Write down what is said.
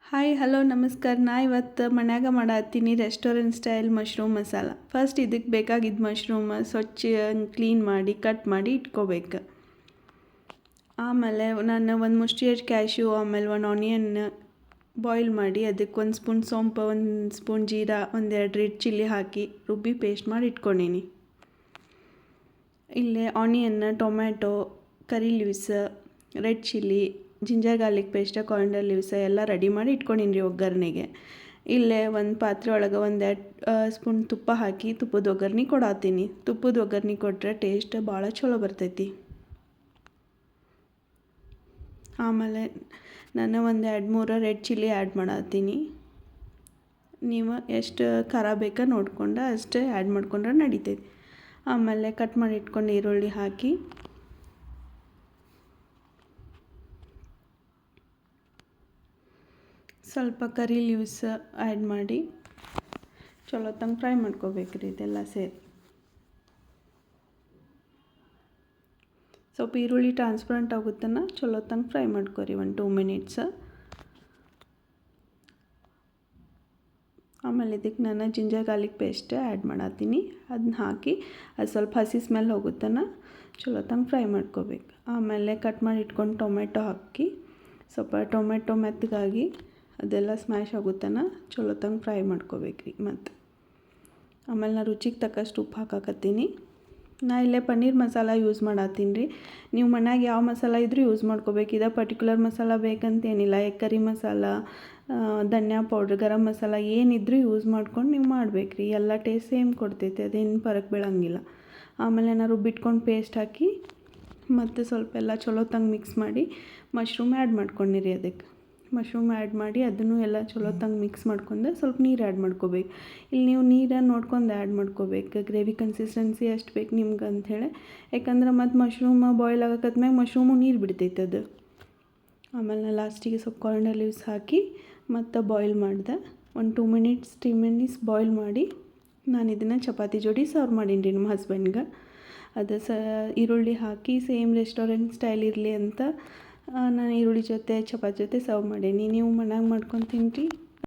Hi hello ನಮಸ್ಕಾರ. ನಾ ಇವತ್ತು ಮನ್ಯಾಗ ಮಾಡತ್ತೀನಿ restaurant style mushroom masala. First ಇದಕ್ಕೆ ಬೇಕಾಗಿದ್ದ ಮಶ್ರೂಮ್ ಸ್ವಚ್ಛ ಕ್ಲೀನ್ ಮಾಡಿ ಕಟ್ ಮಾಡಿ ಇಟ್ಕೋಬೇಕು. ಆಮೇಲೆ ನಾನು ಒಂದು ಮುಷ್ಟಿಯಷ್ಟು ಕ್ಯಾಶ್ಯೂ, ಆಮೇಲೆ ಒಂದು ಆನಿಯನ್ ಬಾಯ್ಲ್ ಮಾಡಿ ಅದಕ್ಕೆ ಒಂದು ಸ್ಪೂನ್ ಸೋಂಪು, ಒಂದು ಸ್ಪೂನ್ ಜೀರಾ, ಒಂದೆರಡು ರೆಡ್ ಚಿಲ್ಲಿ ಹಾಕಿ ರುಬ್ಬಿ ಪೇಸ್ಟ್ ಮಾಡಿ ಇಟ್ಕೊಂಡೀನಿ. ಇಲ್ಲೇ onion, tomato, curry leaves, red chilli, ginger garlic paste, coriander leaves ಎಲ್ಲ ರೆಡಿ ಮಾಡಿ ಇಟ್ಕೊಂಡೀನಿ ರೀ ಒಗ್ಗರಣೆಗೆ. ಇಲ್ಲೇ ಒಂದು ಪಾತ್ರೆ ಒಳಗೆ ಒಂದೆರಡು ಸ್ಪೂನ್ ತುಪ್ಪ ಹಾಕಿ ತುಪ್ಪದ ಒಗ್ಗರಣೆ ಕೊಡತ್ತೀನಿ. ತುಪ್ಪದ ಒಗ್ಗರಣೆ ಕೊಟ್ಟರೆ ಟೇಸ್ಟ್ ಭಾಳ ಚಲೋ ಬರ್ತೈತಿ. ಆಮೇಲೆ ನಾನು ಒಂದು 2-3 ರೆಡ್ ಚಿಲ್ಲಿ ಆ್ಯಡ್ ಮಾಡತ್ತೀನಿ. ನೀವು ಎಷ್ಟು ಖಾರ ಬೇಕಾ ನೋಡ್ಕೊಂಡು ಅಷ್ಟೇ ಆ್ಯಡ್ ಮಾಡ್ಕೊಂಡ್ರೆ ನಡಿತೈತಿ. ಆಮೇಲೆ ಕಟ್ ಮಾಡಿ ಇಟ್ಕೊಂಡು ಈರುಳ್ಳಿ ಹಾಕಿ ಸ್ವಲ್ಪ ಕರಿ ಲೀವ್ಸ್ ಆ್ಯಡ್ ಮಾಡಿ ಚಲೋ ತಂಗೆ ಫ್ರೈ ಮಾಡ್ಕೋಬೇಕ್ರಿ ಇದೆಲ್ಲ ಸೇರಿ. ಸ್ವಲ್ಪ ಈರುಳ್ಳಿ ಟ್ರಾನ್ಸ್ಪರೆಂಟ್ ಆಗುತ್ತನ ಚಲೋ ತಂಗೆ ಫ್ರೈ ಮಾಡ್ಕೊರಿ 1-2 ಮಿನಿಟ್ಸ್. ಆಮೇಲೆ ಇದಕ್ಕೆ ನಾನು ಜಿಂಜರ್ ಗಾರ್ಲಿಕ್ ಪೇಸ್ಟ್ ಆ್ಯಡ್ ಮಾಡತ್ತೀನಿ. ಅದನ್ನ ಹಾಕಿ ಅದು ಸ್ವಲ್ಪ ಹಸಿ ಸ್ಮೆಲ್ ಹೋಗುತ್ತನ ಚಲೋ ತಂಗೆ ಫ್ರೈ ಮಾಡ್ಕೋಬೇಕು. ಆಮೇಲೆ ಕಟ್ ಮಾಡಿ ಇಟ್ಕೊಂಡು ಟೊಮೆಟೊ ಹಾಕಿ ಸ್ವಲ್ಪ ಟೊಮೆಟೊ ಮೆತ್ತಗಾಗಿ ಅದೆಲ್ಲ ಸ್ಮ್ಯಾಶ್ ಆಗುತ್ತನ ಚಲೋ ತಂಗೆ ಫ್ರೈ ಮಾಡ್ಕೋಬೇಕ್ರಿ. ಮತ್ತು ಆಮೇಲೆ ನಾನು ರುಚಿಗೆ ತಕ್ಕಷ್ಟು ಉಪ್ಪು ಹಾಕಕತ್ತೀನಿ. ನಾ ಇಲ್ಲೇ ಪನ್ನೀರ್ ಮಸಾಲ ಯೂಸ್ ಮಾಡತ್ತೀನಿ ರೀ. ನೀವು ಮನ್ಯಾಗ ಯಾವ ಮಸಾಲ ಇದ್ರೂ ಯೂಸ್ ಮಾಡ್ಕೋಬೇಕು. ಇದು ಪರ್ಟಿಕ್ಯುಲರ್ ಮಸಾಲ ಬೇಕಂತೇನಿಲ್ಲ. ಎಗ್ ಕರಿ ಮಸಾಲ, ಧನಿಯಾ ಪೌಡ್ರ್, ಗರಂ ಮಸಾಲ ಏನಿದ್ರೂ ಯೂಸ್ ಮಾಡ್ಕೊಂಡು ನೀವು ಮಾಡ್ಬೇಕ್ರಿ. ಎಲ್ಲ ಟೇಸ್ಟ್ ಸೇಮ್ ಕೊಡ್ತೈತೆ, ಅದೇನು ಫರಕ್ ಬೀಳಂಗಿಲ್ಲ. ಆಮೇಲೆ ನಾನು ರುಬ್ಬಿಟ್ಕೊಂಡು ಪೇಸ್ಟ್ ಹಾಕಿ ಮತ್ತು ಸ್ವಲ್ಪ ಎಲ್ಲ ಚಲೋ ತಂಗೆ ಮಿಕ್ಸ್ ಮಾಡಿ ಮಶ್ರೂಮ್ ಆ್ಯಡ್ ಮಾಡ್ಕೊಂಡಿರಿ. ಅದಕ್ಕೆ ಮಶ್ರೂಮ್ ಆ್ಯಡ್ ಮಾಡಿ ಅದನ್ನು ಎಲ್ಲ ಚಲೋ ತಂಗೆ ಮಿಕ್ಸ್ ಮಾಡ್ಕೊಂಡು ಸ್ವಲ್ಪ ನೀರು ಆ್ಯಡ್ ಮಾಡ್ಕೋಬೇಕು. ಇಲ್ಲಿ ನೀವು ನೀರನ್ನು ನೋಡ್ಕೊಂಡು ಆ್ಯಡ್ ಮಾಡ್ಕೋಬೇಕು. ಗ್ರೇವಿ ಕನ್ಸಿಸ್ಟೆನ್ಸಿ ಎಷ್ಟು ಬೇಕು ನಿಮ್ಗೆ ಅಂಥೇಳಿ. ಯಾಕಂದ್ರೆ ಮತ್ತು ಮಶ್ರೂಮ್ ಬಾಯ್ಲ್ ಆಗಕತ್ಮ್ಯಾಗ ಮಶ್ರೂಮು ನೀರು ಬಿಡ್ತೈತೆ ಅದು. ಆಮೇಲೆ ಲಾಸ್ಟಿಗೆ ಸ್ವಲ್ಪ ಕಾರಿಯಾಂಡರ್ ಲೀವ್ಸ್ ಹಾಕಿ ಮತ್ತು ಬಾಯ್ಲ್ ಮಾಡಿದೆ. ಒಂದು 2 ಮಿನಿಟ್ಸ್ 3 ಮಿನಿಟ್ಸ್ ಬಾಯ್ಲ್ ಮಾಡಿ ನಾನು ಇದನ್ನು ಚಪಾತಿ ಜೋಡಿ ಸರ್ವ್ ಮಾಡೀನಿ ರೀ ನಮ್ಮ ಹಸ್ಬೆಂಡ್ಗೆ. ಅದು ಈರುಳ್ಳಿ ಹಾಕಿ ಸೇಮ್ ರೆಸ್ಟೋರೆಂಟ್ ಸ್ಟೈಲ್ ಇರಲಿ ಅಂತ ನಾನು ಈರುಳ್ಳಿ ಜೊತೆ ಚಪಾತಿ ಜೊತೆ ಸರ್ವ್ ಮಾಡೀನಿ. ನೀವು ಮನ್ಯಾಗ ಮಾಡ್ಕೊಂಡು ತಿನ್ನಿರಿ,